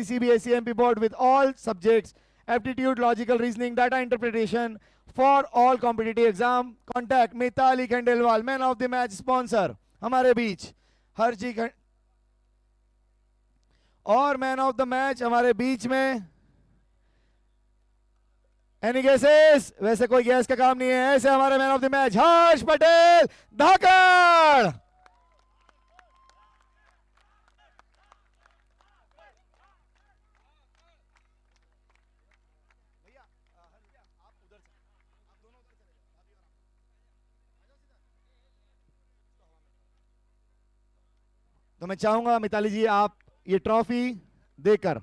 CBSE MP board with all subjects, aptitude, logical reasoning, data interpretation for all competitive exam. Contact Mitali Khandelwal, man of the match sponsor हमारे बीच हरजी और man of the match हमारे बीच में any guesses? वैसे कोई gas का काम नहीं है, ऐसे हमारे मैन ऑफ द मैच हर्ष पटेल धाकड़। तो मैं चाहूंगा मिताली जी आप ये ट्रॉफी देकर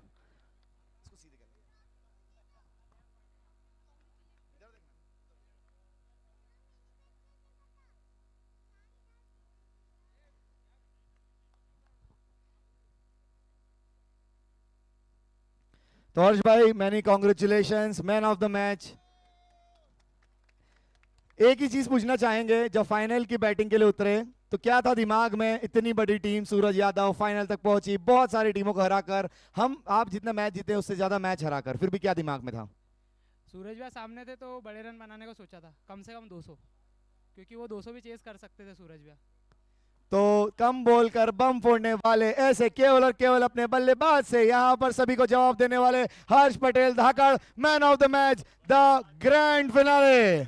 तो हर्ष भाई many congratulations, man of the match. एक ही चीज पूछना चाहेंगे, जब फाइनल की बैटिंग के लिए उतरे तो क्या था दिमाग में? इतनी बड़ी टीम सूरज यादव फाइनल तक पहुंची, बहुत सारी टीमों को हराकर, हम आप जितना मैच जीते उससे ज्यादा मैच हराकर, फिर भी क्या दिमाग में था? सूरज भैया सामने थे तो बड़े रन बनाने को सोचा था, कम से कम 200, क्योंकि वो 200 भी चेस कर सकते थे सूरज भैया। तो कम बोलकर बम फोड़ने वाले ऐसे केवल और केवल अपने बल्लेबाज से यहां पर सभी को जवाब देने वाले Harsh Patel Dhakad, man of the match, the grand finale.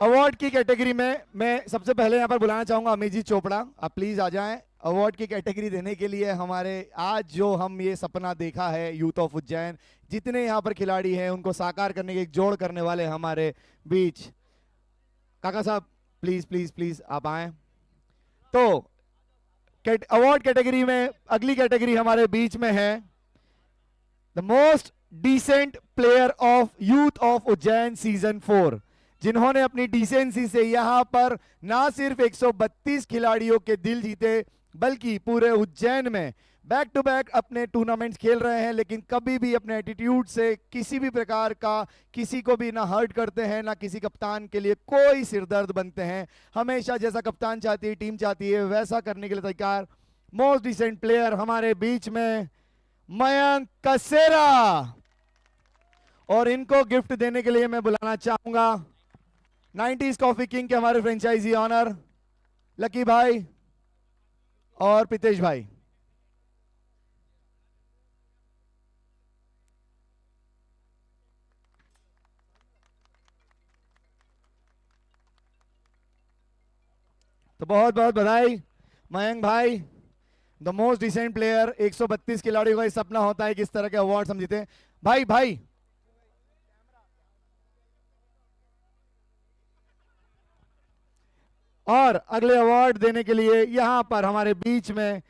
Award की कैटेगरी में मैं सबसे पहले यहां पर बुलाना चाहूंगा अमित जी चोपड़ा, आप प्लीज आ जाएं। अवार्ड की कैटेगरी देने के लिए हमारे आज जो हम ये सपना देखा है यूथ ऑफ उज्जैन, जितने यहाँ पर खिलाड़ी हैं उनको साकार करने के एक जोड़ करने वाले हमारे बीच काका साहब प्लीज प्लीज प्लीज आप आए। तो अवार्ड कैटेगरी में अगली कैटेगरी हमारे बीच में है the most decent player of youth of Ujjain season 4, जिन्होंने अपनी डिसेंसी से यहां पर ना सिर्फ 132 खिलाड़ियों के दिल जीते बल्कि पूरे उज्जैन में बैक टू बैक अपने टूर्नामेंट्स खेल रहे हैं, लेकिन कभी भी अपने एटीट्यूड से किसी भी प्रकार का किसी को भी ना हर्ट करते हैं, ना किसी कप्तान के लिए कोई सिरदर्द बनते हैं। हमेशा जैसा कप्तान चाहती है, टीम चाहती है, वैसा करने के लिए तैयार। मोस्ट डिसेंट प्लेयर हमारे बीच में मयंक कसेरा, और इनको गिफ्ट देने के लिए मैं बुलाना चाहूंगा 90s कॉफी किंग के हमारे फ्रेंचाइजी ऑनर लकी भाई और प्रीतेश भाई। तो बहुत बहुत बधाई मयंक भाई, द मोस्ट डिसेंट प्लेयर। 132 खिलाड़ियों का सपना होता है कि इस तरह के अवार्ड हम जीते। भाई भाई और अगले अवार्ड देने के लिए यहां पर हमारे बीच में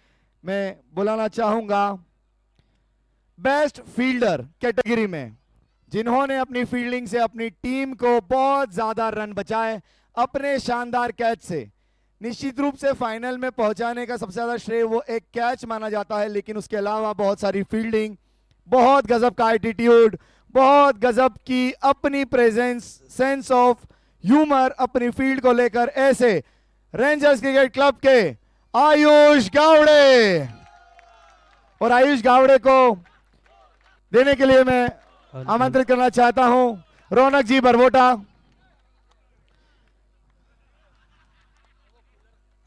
मैं बुलाना चाहूंगा बेस्ट फील्डर कैटेगरी में, जिन्होंने अपनी फील्डिंग से अपनी टीम को बहुत ज्यादा रन बचाए अपने शानदार कैच से। निश्चित रूप से फाइनल में पहुंचाने का सबसे ज्यादा श्रेय वो एक कैच माना जाता है, लेकिन उसके अलावा बहुत सारी फील्डिंग, बहुत गजब का एटीट्यूड, बहुत गजब की अपनी प्रेजेंस, सेंस ऑफ ह्यूमर अपनी फील्ड को लेकर ऐसे रेंजर्स क्रिकेट क्लब के आयुष गावड़े, और आयुष गावड़े को देने के लिए मैं आमंत्रित करना चाहता हूं रौनक जी बरबोटा।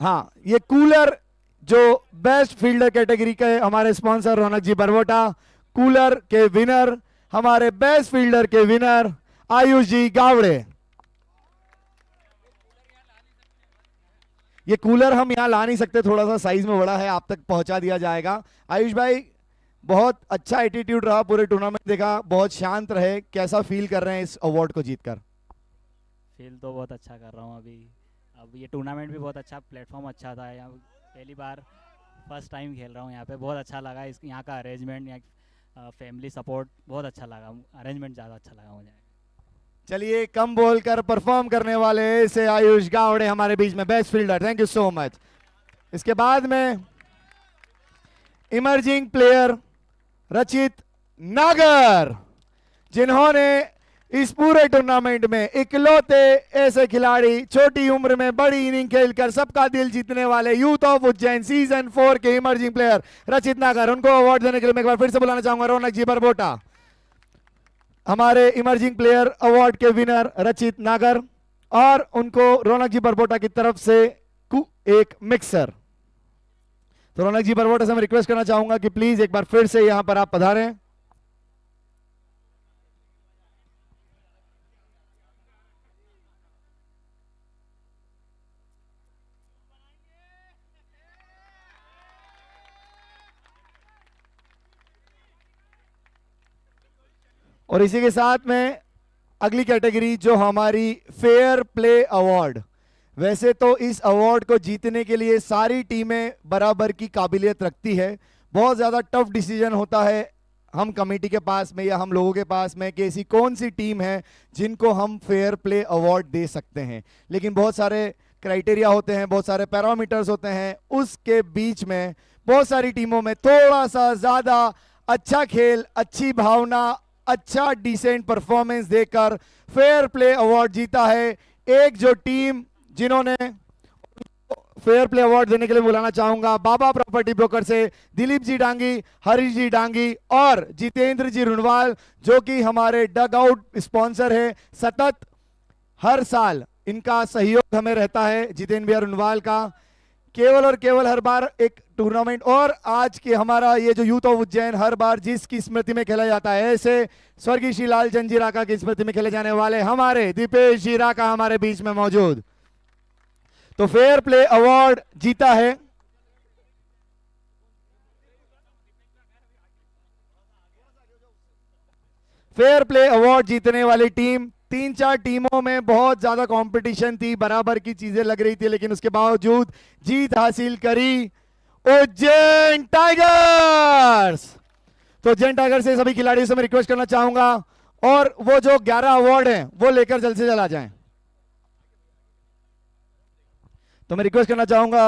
हाँ, ये कूलर जो बेस्ट फील्डर कैटेगरी के हमारे स्पॉन्सर रौनक जी बरबोटा, कूलर के विनर, हमारे बेस्ट फील्डर के विनर आयुष जी गावड़े। ये कूलर हम यहाँ ला नहीं सकते, थोड़ा सा साइज में बड़ा है, आप तक पहुंचा दिया जाएगा। आयुष भाई बहुत अच्छा एटीट्यूड रहा पूरे टूर्नामेंट, देखा बहुत शांत रहे, कैसा फील कर रहे हैं इस अवार्ड को जीतकर? फील तो बहुत अच्छा कर रहा हूँ अभी। अब ये टूर्नामेंट भी बहुत अच्छा, प्लेटफॉर्म अच्छा था, यहाँ पहली बार फर्स्ट टाइम खेल रहा हूँ यहाँ पे, बहुत अच्छा लगा। इस यहाँ का अरेंजमेंट, यहाँ फैमिली सपोर्ट बहुत अच्छा लगा, अरेंजमेंट ज़्यादा अच्छा लगा मुझे। चलिए, कम बोलकर परफॉर्म करने वाले से आयुष गावड़े हमारे बीच में best fielder, thank you so much. इसके बाद में इमर्जिंग प्लेयर रचित नागर, जिन्होंने इस पूरे टूर्नामेंट में इकलौते ऐसे खिलाड़ी छोटी उम्र में बड़ी इनिंग खेलकर सबका दिल जीतने वाले यूथ ऑफ उज्जैन सीजन 4 के इमर्जिंग प्लेयर रचित नागर, उनको अवार्ड देने के लिए मैं एक बार फिर से बुलाना चाहूंगा रौनक जी बरबोटा। हमारे इमर्जिंग प्लेयर अवार्ड के विनर रचित नागर, और उनको रौनक जी बरबोटा की तरफ से एक मिक्सर। तो रौनक जी बरबोटा से मैं रिक्वेस्ट करना चाहूंगा कि प्लीज एक बार फिर से यहां पर आप पधारें। और इसी के साथ में अगली कैटेगरी जो हमारी फेयर प्ले अवार्ड। वैसे तो इस अवार्ड को जीतने के लिए सारी टीमें बराबर की काबिलियत रखती है, बहुत ज़्यादा टफ डिसीजन होता है हम कमेटी के पास में या हम लोगों के पास में कि ऐसी कौन सी टीम है जिनको हम फेयर प्ले अवार्ड दे सकते हैं, लेकिन बहुत सारे क्राइटेरिया होते हैं, बहुत सारे पैरामीटर्स होते हैं। उसके बीच में बहुत सारी टीमों में थोड़ा सा ज़्यादा अच्छा खेल, अच्छी भावना, अच्छा डिसेंट परफॉर्मेंस देकर फेयर प्ले अवार्ड जीता है। एक जो टीम जिन्होंने फेयर प्ले अवार्ड देने के लिए बुलाना चाहूंगा बाबा प्रॉपर्टी ब्रोकर से दिलीप जी डांगी, हरीश जी डांगी और जितेंद्र जी रुनवाल, जो कि हमारे डग आउट स्पॉन्सर है। सतत हर साल इनका सहयोग हमें रहता है, जितेंद्र भैया रुनवाल का, केवल और केवल हर बार एक टूर्नामेंट। और आज के हमारा ये जो यूथ ऑफ उज्जैन हर बार जिसकी स्मृति में खेला जाता है, ऐसे स्वर्गीय श्री लालचंद जी राका की स्मृति में खेले जाने वाले हमारे दीपेश जी राका हमारे बीच में मौजूद। तो फेयर प्ले अवार्ड जीता है फेयर प्ले अवार्ड जीतने वाली टीम। 3-4 टीमों में बहुत ज्यादा कंपटीशन थी, बराबर की चीजें लग रही थी, लेकिन उसके बावजूद जीत हासिल करी उज्जैन टाइगर्स। तो उज्जैन टाइगर्स से सभी खिलाड़ियों से मैं रिक्वेस्ट करना चाहूंगा, और वो जो 11 अवार्ड हैं वो लेकर जल्द से जल्द आ जाएं। तो मैं रिक्वेस्ट करना चाहूंगा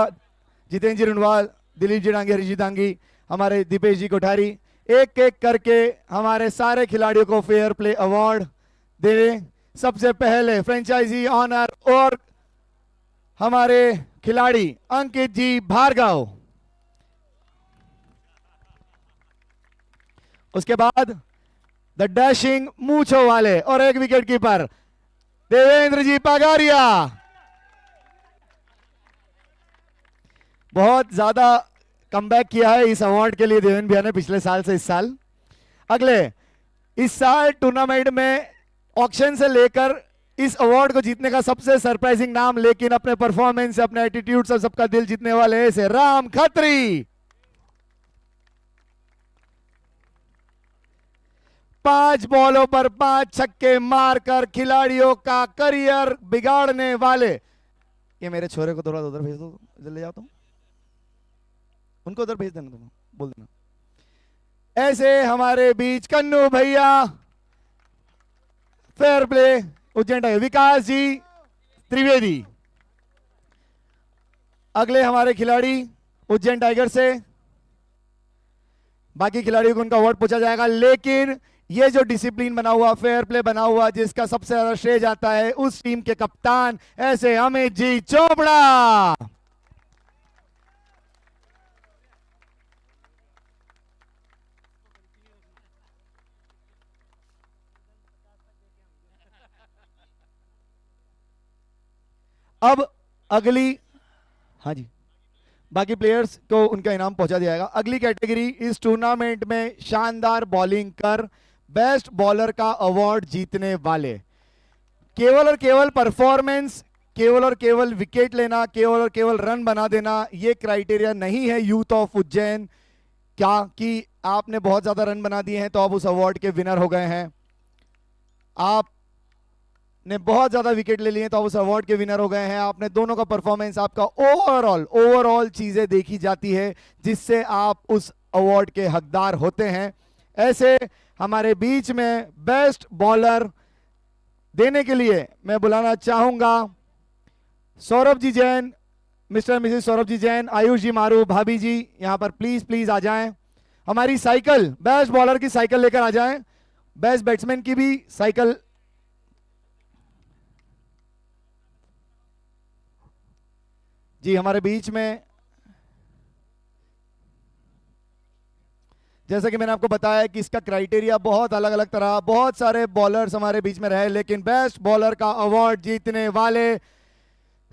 जितेंद्र जी रुनवाल, दिलीप जी डांगी, हरीश जी डांगी, हमारे दीपेश जी कोठारी, एक एक करके हमारे सारे खिलाड़ियों को फेयर प्ले अवार्ड दे। सबसे पहले फ्रेंचाइजी ऑनर और हमारे खिलाड़ी अंकित जी भार्गव, उसके बाद द डैशिंग मूछों वाले और एक विकेट कीपर देवेंद्र जी पगारिया। बहुत ज्यादा कमबैक किया है इस अवार्ड के लिए देवेंद्र भैया ने पिछले साल से इस साल। अगले इस साल टूर्नामेंट में ऑक्शन से लेकर इस अवार्ड को जीतने का सबसे सरप्राइजिंग नाम, लेकिन अपने परफॉर्मेंस से, अपने एटीट्यूड से सबका दिल जीतने वाले ऐसे राम खत्री। 5 बॉलों पर 5 छक्के मारकर खिलाड़ियों का करियर बिगाड़ने वाले। ये मेरे छोरे को थोड़ा उधर भेज दो, इधर ले जाता हूं, उनको उधर भेज देना, तुम बोल देना। ऐसे हमारे बीच कन्नू भैया, फेयर प्ले उज्जैन टाइगर, विकास जी त्रिवेदी। अगले हमारे खिलाड़ी उज्जैन टाइगर से, बाकी खिलाड़ियों को उनका अवार्ड पूछा जाएगा, लेकिन ये जो डिसिप्लिन बना हुआ, फेयर प्ले बना हुआ, जिसका सबसे ज्यादा श्रेय जाता है उस टीम के कप्तान ऐसे अमित जी चोपड़ा। अब अगली, हाँ जी, बाकी प्लेयर्स को उनका इनाम पहुंचा दिया जाएगा। अगली कैटेगरी, इस टूर्नामेंट में शानदार बॉलिंग कर बेस्ट बॉलर का अवार्ड जीतने वाले। केवल और केवल परफॉर्मेंस, केवल और केवल विकेट लेना, केवल और केवल रन बना देना, ये क्राइटेरिया नहीं है यूथ ऑफ उज्जैन। क्या कि आपने बहुत ज्यादा रन बना दिए हैं तो आप उस अवार्ड के विनर हो गए हैं, आपने बहुत ज्यादा विकेट ले लिए तो आप उस अवार्ड के विनर हो गए हैं। आपने दोनों का परफॉर्मेंस, आपका ओवरऑल चीजें देखी जाती है जिससे आप उस अवार्ड के हकदार होते हैं। ऐसे हमारे बीच में बेस्ट बॉलर देने के लिए मैं बुलाना चाहूंगा सौरभ जी जैन, मिस्टर मिसेस सौरभ जी जैन, आयुष जी मारू, भाभी जी यहां पर प्लीज प्लीज आ जाएं। हमारी साइकिल, बेस्ट बॉलर की साइकिल लेकर आ जाएं, बेस्ट बैट्समैन की भी साइकिल जी हमारे बीच में, जैसा कि मैंने आपको बताया कि इसका क्राइटेरिया बहुत अलग अलग तरह, बहुत सारे बॉलर्स हमारे बीच में रहे, लेकिन बेस्ट बॉलर का अवार्ड जीतने वाले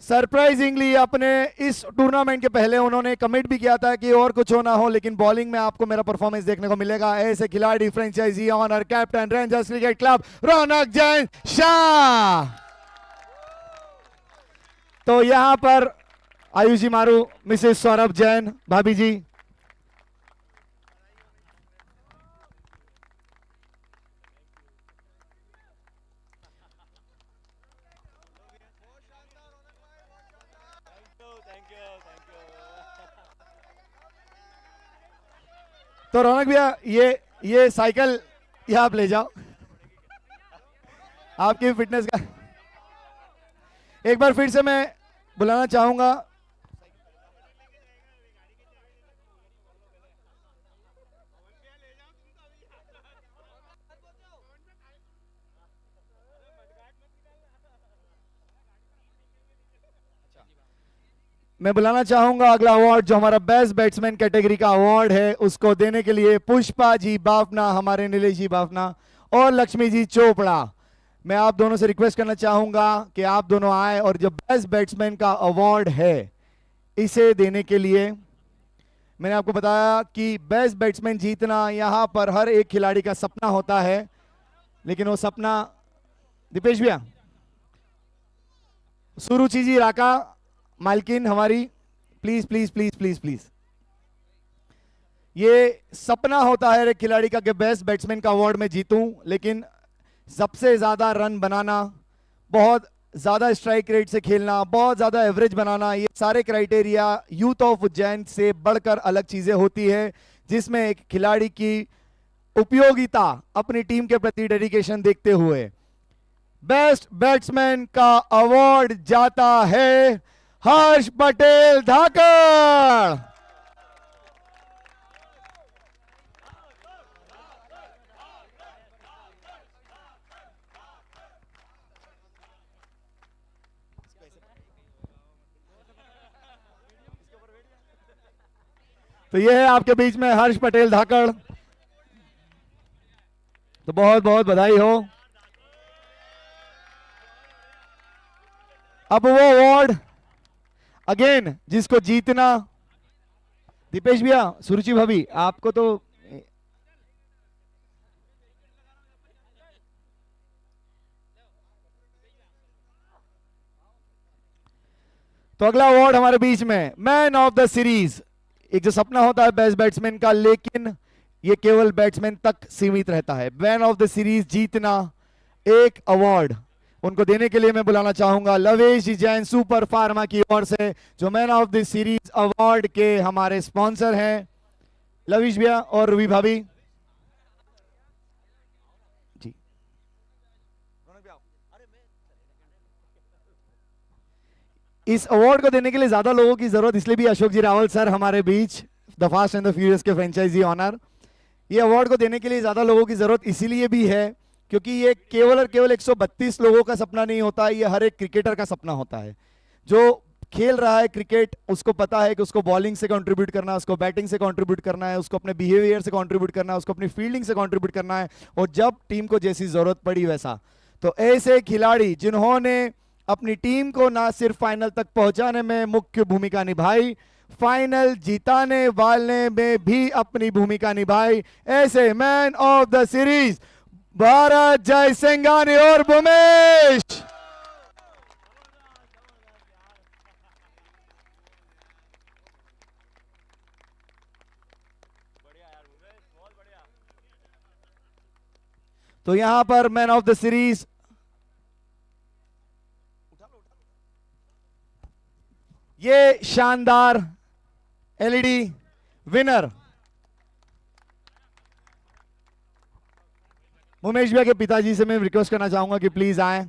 सरप्राइजिंगली अपने इस टूर्नामेंट के पहले उन्होंने कमिट भी किया था कि और कुछ होना हो, लेकिन बॉलिंग में आपको मेरा परफॉर्मेंस देखने को मिलेगा। ऐसे खिलाड़ी franchise owner captain rangers cricket club Raunak Jain Shah. तो यहां पर आयुषी मारू, मिसेस सौरभ जैन, भाभी जी। तो रौनक भैया ये साइकिल ये आप ले जाओ, आपकी फिटनेस का। एक बार फिर से मैं बुलाना चाहूंगा अगला अवार्ड जो हमारा बेस्ट बैट्समैन कैटेगरी का अवार्ड है उसको देने के लिए पुष्पा जी बाफना, हमारे नीलेश जी बाफना और लक्ष्मी जी चोपड़ा। मैं आप दोनों से रिक्वेस्ट करना चाहूंगा कि आप दोनों आए और जो बेस्ट बैट्समैन का अवार्ड है इसे देने के लिए। मैंने आपको बताया कि बेस्ट बैट्समैन जीतना यहां पर हर एक खिलाड़ी का सपना होता है, लेकिन वो सपना, दीपेश भैया, सुरुचि जी राका मालकिन हमारी, please please please please please. ये सपना होता है एक खिलाड़ी का कि बेस्ट बैट्समैन का अवार्ड मैं जीतूं, लेकिन सबसे ज्यादा रन बनाना, बहुत ज्यादा स्ट्राइक रेट से खेलना, बहुत ज्यादा एवरेज बनाना, ये सारे क्राइटेरिया यूथ ऑफ उज्जैन से बढ़कर अलग चीजें होती है, जिसमें एक खिलाड़ी की उपयोगिता, अपनी टीम के प्रति डेडिकेशन देखते हुए बेस्ट बैट्समैन का अवार्ड जाता है हर्ष पटेल धाकड़। तो ये है आपके बीच में हर्ष पटेल धाकड़, तो बहुत बहुत बधाई हो। अब वो अवार्ड अगेन जिसको जीतना, दीपेश भैया, सुरुचि भाभी, आपको तो अगला अवार्ड हमारे बीच में मैन ऑफ द सीरीज। एक जो सपना होता है बेस्ट बैट्समैन का, लेकिन ये केवल बैट्समैन तक सीमित रहता है। मैन ऑफ द सीरीज जीतना एक अवार्ड, उनको देने के लिए मैं बुलाना चाहूंगा लवेश जी जैन सुपर फार्मा की ओर से, जो man of the series award के हमारे स्पॉन्सर हैं, लवेश भैया और रूबी भाभी जी। इस अवार्ड को देने के लिए ज्यादा लोगों की जरूरत इसलिए भी अशोक जी रावल सर हमारे बीच, the fast and the furious के फ्रेंचाइजी ऑनर। ये अवार्ड को देने के लिए ज्यादा लोगों की जरूरत इसीलिए भी है क्योंकि ये केवल और केवल 132 लोगों का सपना नहीं होता, ये हर एक क्रिकेटर का सपना होता है। जो खेल रहा है क्रिकेट, उसको पता है कि उसको बॉलिंग से कंट्रीब्यूट करना है, उसको बैटिंग से कंट्रीब्यूट करना है, उसको अपने बिहेवियर से कंट्रीब्यूट करना है, उसको अपनी फील्डिंग से कंट्रीब्यूट करना है, और जब टीम को जैसी जरूरत पड़ी वैसा। तो ऐसे खिलाड़ी जिन्होंने अपनी टीम को ना सिर्फ फाइनल तक पहुंचाने में मुख्य भूमिका निभाई, फाइनल जीताने वाले में भी अपनी भूमिका निभाई, ऐसे man of the series Bharat जय सिंघानी और भूमेश। तो यहां पर मैन ऑफ द सीरीज ये शानदार एलईडी विनर उमेश भैया के पिताजी से मैं रिक्वेस्ट करना चाहूंगा कि प्लीज आए।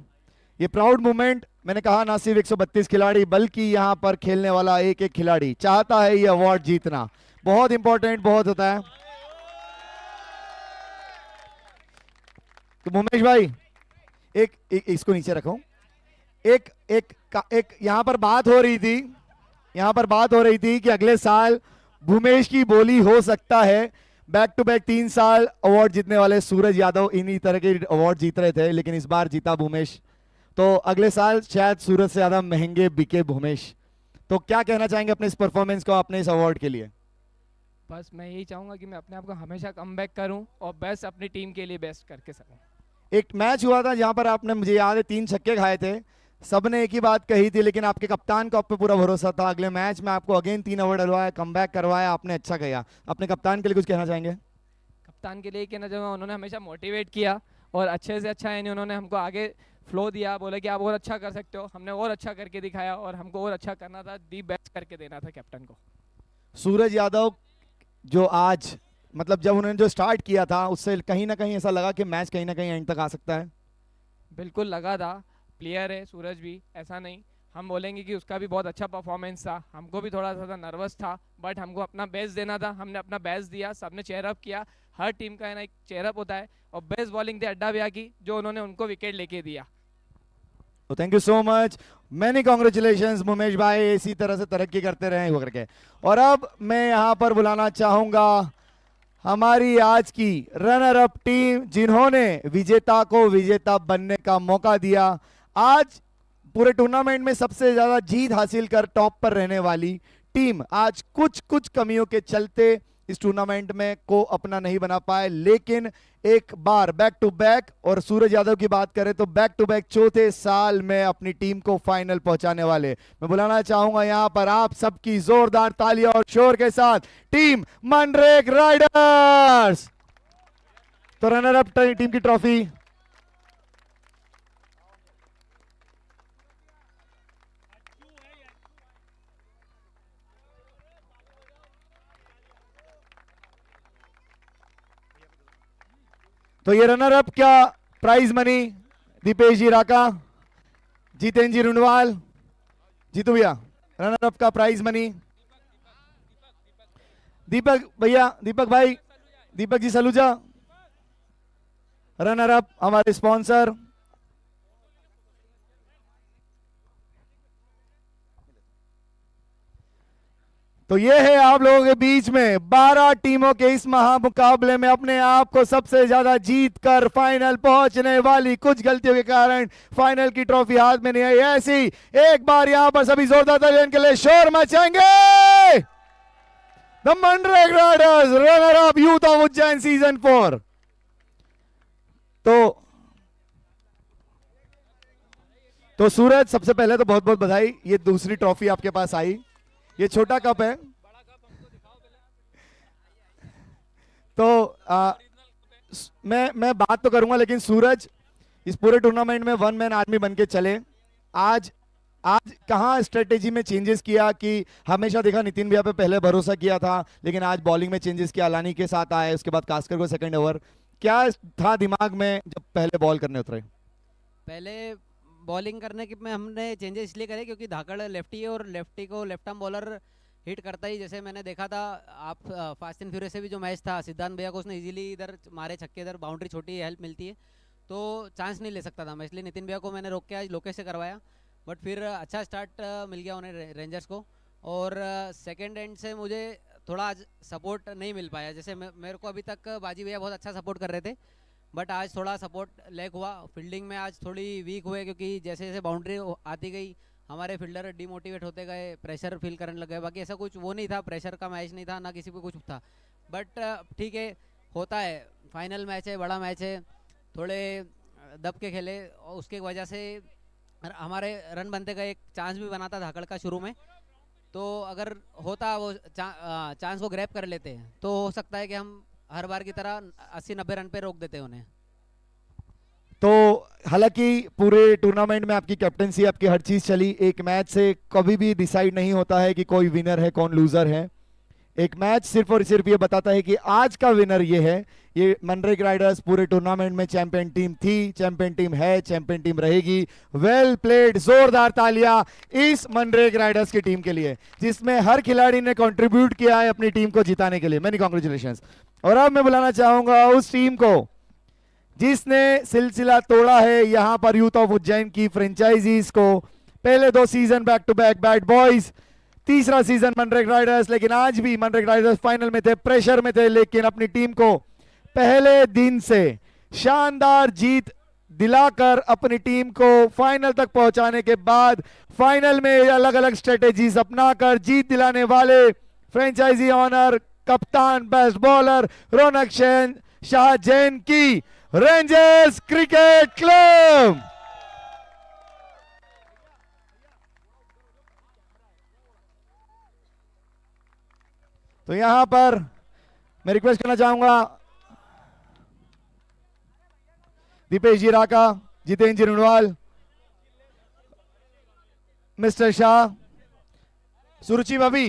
ये प्राउड मोमेंट, मैंने कहा ना सिर्फ 132 खिलाड़ी बल्कि यहां पर खेलने वाला एक एक खिलाड़ी चाहता है ये अवार्ड जीतना, बहुत इंपॉर्टेंट बहुत होता है। तो उमेश भाई एक इसको नीचे रखो। एक यहां पर बात हो रही थी यहाँ पर बात हो रही थी कि अगले साल भूमेश की बोली हो सकता है। बैक टू बैक 3 साल अवार्ड जीतने वाले सूरज यादव इन्हीं तरह के अवार्ड जीत रहे थे, लेकिन इस बार जीता भूमेश। तो अगले साल शायद सूरज से ज्यादा महंगे बिके भूमेश। तो क्या कहना चाहेंगे अपने इस परफॉर्मेंस को, अपने इस अवार्ड के लिए? बस मैं यही चाहूँगा कि मैं अपने आप को हमेशा कमबैक करूँ और बेस्ट अपनी टीम के लिए बेस्ट करके सकूँ। एक मैच हुआ था जहां पर आपने, मुझे याद है, 3 छक्के खाए थे। सबने एक ही बात कही थी, लेकिन आपके कप्तान को आप पे पूरा भरोसा था। अगले मैच में आपको अगेन 3 ओवर डलवाया, कमबैक करवाया, आपने अच्छा किया। अपने कप्तान के लिए कुछ कहना चाहेंगे? कप्तान के लिए कहना चाहूँगा, उन्होंने हमेशा मोटिवेट किया और अच्छे से अच्छा यानी उन्होंने हमको आगे फ्लो दिया, बोले कि आप और अच्छा कर सकते हो। हमने और अच्छा करके दिखाया और हमको और अच्छा करना था, दी बेस्ट करके देना था कैप्टन को। सूरज यादव जो आज, मतलब जब उन्होंने जो स्टार्ट किया था उससे कहीं ना कहीं ऐसा लगा कि मैच कहीं ना कहीं एंड तक आ सकता है। बिल्कुल लगा था। प्लेयर है सूरज भी, ऐसा नहीं हम बोलेंगे कि उसका भी बहुत अच्छा परफॉर्मेंस था। हमको भी थोड़ा सा नर्वस था, बट हमको अपना बेस्ट देना था। हमने अपना बेस्ट दिया, सबने चेयर अप किया। हर टीम का है ना एक चेयर अप होता है, और बेस्ट बॉलिंग थी अड्डा भैया की, जो उन्होंने उनको विकेट लेके दिया। तो thank you so much, many congratulation Bhumesh भाई, इसी तरह से तरक्की करते रहे वो करके। और अब मैं यहाँ पर बुलाना चाहूंगा हमारी आज की रनर अप टीम, जिन्होंने विजेता को विजेता बनने का मौका दिया। आज पूरे टूर्नामेंट में सबसे ज्यादा जीत हासिल कर टॉप पर रहने वाली टीम आज कुछ कमियों के चलते इस टूर्नामेंट में को अपना नहीं बना पाए, लेकिन एक बार बैक टू बैक, और सूरज यादव की बात करें तो बैक टू बैक चौथे साल में अपनी टीम को फाइनल पहुंचाने वाले। मैं बुलाना चाहूंगा यहां पर आप सबकी जोरदार तालियां और शोर के साथ टीम मनरेग राइडर्स। तो रनर अप टीम की ट्रॉफी तो ये रनर अप क्या प्राइज मनी दीपेश जी राका, जितेंद्र जी रुंडवाल, जीतू भैया, रनर अप का प्राइज मनी दीपक भैया, दीपक भाई, दीपक जी सलूजा, रनर अप हमारे स्पॉन्सर। तो ये है आप लोगों के बीच में 12 टीमों के इस महामुकाबले में अपने आप को सबसे ज्यादा जीत कर फाइनल पहुंचने वाली, कुछ गलतियों के कारण फाइनल की ट्रॉफी हाथ में नहीं आई। ऐसी एक बार यहां पर सभी जोरदार तालियों के लिए शोर मचाएंगे। द मनरेगा riders runner up youth of Ujjain season 4। तो सूरज, सबसे पहले तो बहुत बहुत बधाई, ये दूसरी ट्रॉफी आपके पास आई। ये छोटा कप है। तो मैं बात तो करूंगा, लेकिन सूरज इस पूरे टूर्नामेंट में वन मैन आर्मी बन के चले। आज कहां स्ट्रेटेजी में चेंजेस किया? कि हमेशा देखा नितिन भैया पे पहले भरोसा किया था, लेकिन आज बॉलिंग में चेंजेस किया, अलानी के साथ आए, उसके बाद कास्कर को सेकंड ओवर। क्या था दिमाग में जब पहले बॉल करने उतरे? पहले बॉलिंग करने के में हमने चेंजेस इसलिए करे क्योंकि धाकड़ लेफ्टी है और लेफ्टी को लेफ्ट आर्म बॉलर हिट करता ही। जैसे मैंने देखा था आप फास्ट एंड फ्यूरियस से भी जो मैच था, सिद्धांत भैया को उसने इजीली इधर मारे छक्के, इधर बाउंड्री छोटी हेल्प मिलती है, तो चांस नहीं ले सकता था मैं, इसलिए नितिन भैया को मैंने रोक के आज लोकेश से करवाया। बट फिर अच्छा स्टार्ट मिल गया उन्हें रेंजर्स को। और सेकेंड एंड से मुझे थोड़ा आज सपोर्ट नहीं मिल पाया। जैसे मेरे को अभी तक बाजी भैया बहुत अच्छा सपोर्ट कर रहे थे, बट आज थोड़ा सपोर्ट लैग हुआ। फील्डिंग में आज थोड़ी वीक हुए, क्योंकि जैसे जैसे बाउंड्री आती गई हमारे फील्डर डिमोटिवेट होते गए, प्रेशर फील करने लग गए। बाकी ऐसा कुछ वो नहीं था, प्रेशर का मैच नहीं था, ना किसी को कुछ था। बट ठीक है, होता है, फाइनल मैच है, बड़ा मैच है, थोड़े दब के खेले और उसके वजह से हमारे रन बनते गए। एक चांस भी बना था धाकड़ का शुरू में, तो अगर होता वो चांस को ग्रैब कर लेते तो हो सकता है कि हम हर बार की तरह 80-90 रन पे रोक देते उन्हें। तो हालांकि पूरे टूर्नामेंट में आपकी कैप्टनसी, आपकी हर चीज चली। एक मैच से कभी भी डिसाइड नहीं होता है कि कोई विनर है कौन लूजर है। एक मैच सिर्फ और सिर्फ ये बताता है कि आज का विनर ये है। ये मनरेगा राइडर्स पूरे टूर्नामेंट में चैंपियन टीम थी, चैंपियन टीम है, चैंपियन टीम रहेगी। वेल प्लेड, जोरदार तालियां इस मनरेगा राइडर्स की टीम के लिए, जिसमें हर खिलाड़ी ने कंट्रीब्यूट किया है अपनी टीम को जिताने के लिए। Many congratulations. और अब मैं बुलाना चाहूंगा उस टीम को जिसने सिलसिला तोड़ा है यहां पर यूथ ऑफ उज्जैन की फ्रेंचाइजीज को। पहले 2 season back to back bat boys, तीसरा सीजन मनरेगा राइडर्स, लेकिन आज भी मनरेगा राइडर्स फाइनल में थे, प्रेशर में थे, लेकिन अपनी टीम को पहले दिन से शानदार जीत दिलाकर अपनी टीम को फाइनल तक पहुंचाने के बाद फाइनल में अलग अलग स्ट्रेटेजीज अपनाकर जीत दिलाने वाले फ्रेंचाइजी ऑनर कप्तान बेस्ट बॉलर रौनक शाह जैन की रेंजर्स क्रिकेट क्लब। तो यहां पर मैं रिक्वेस्ट करना चाहूंगा दीपेश जी राका, जितेंद्र जी रुणवाल, मिस्टर शाह, सुरुचि भाभी,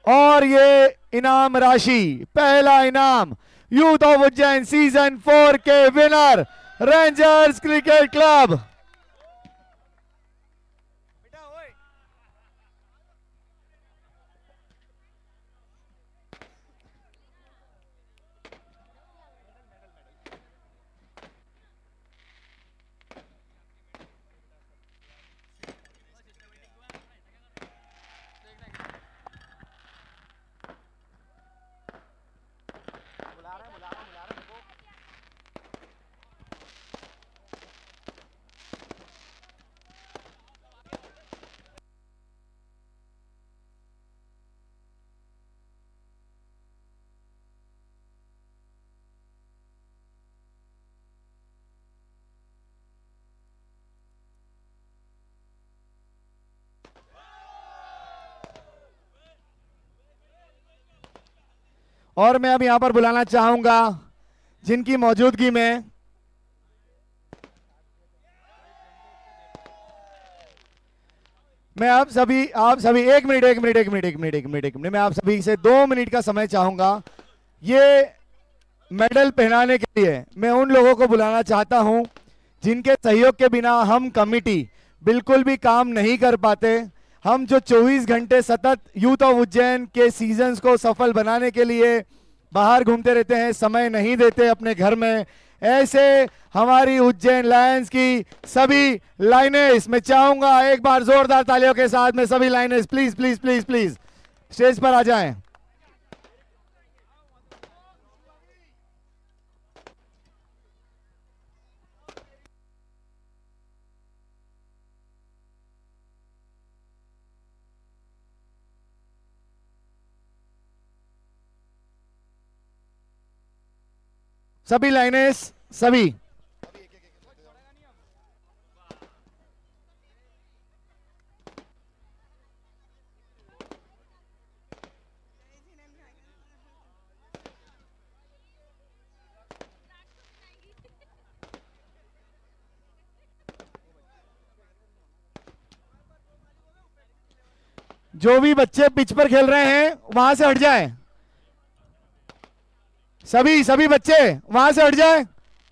और ये इनाम राशि, पहला इनाम यूथ ऑफ उज्जैन सीजन 4 के विनर रेंजर्स क्रिकेट क्लब। और मैं अब यहां पर बुलाना चाहूंगा जिनकी मौजूदगी में मैं आप सभी एक मिनट मैं आप सभी से 2 मिनट का समय चाहूंगा। ये मेडल पहनाने के लिए मैं उन लोगों को बुलाना चाहता हूं जिनके सहयोग के बिना हम कमिटी बिल्कुल भी काम नहीं कर पाते। हम जो 24 घंटे सतत यूथ ऑफ उज्जैन के सीजन्स को सफल बनाने के लिए बाहर घूमते रहते हैं, समय नहीं देते अपने घर में, ऐसे हमारी उज्जैन लायंस की सभी लाइनेस, मैं चाहूंगा एक बार जोरदार तालियों के साथ में सभी लाइनेस please please please please stage पर आ जाएं। सभी लाइनेस, सभी जो भी बच्चे पिच पर खेल रहे हैं वहां से हट जाएं। सभी बच्चे वहां से हट जाएं।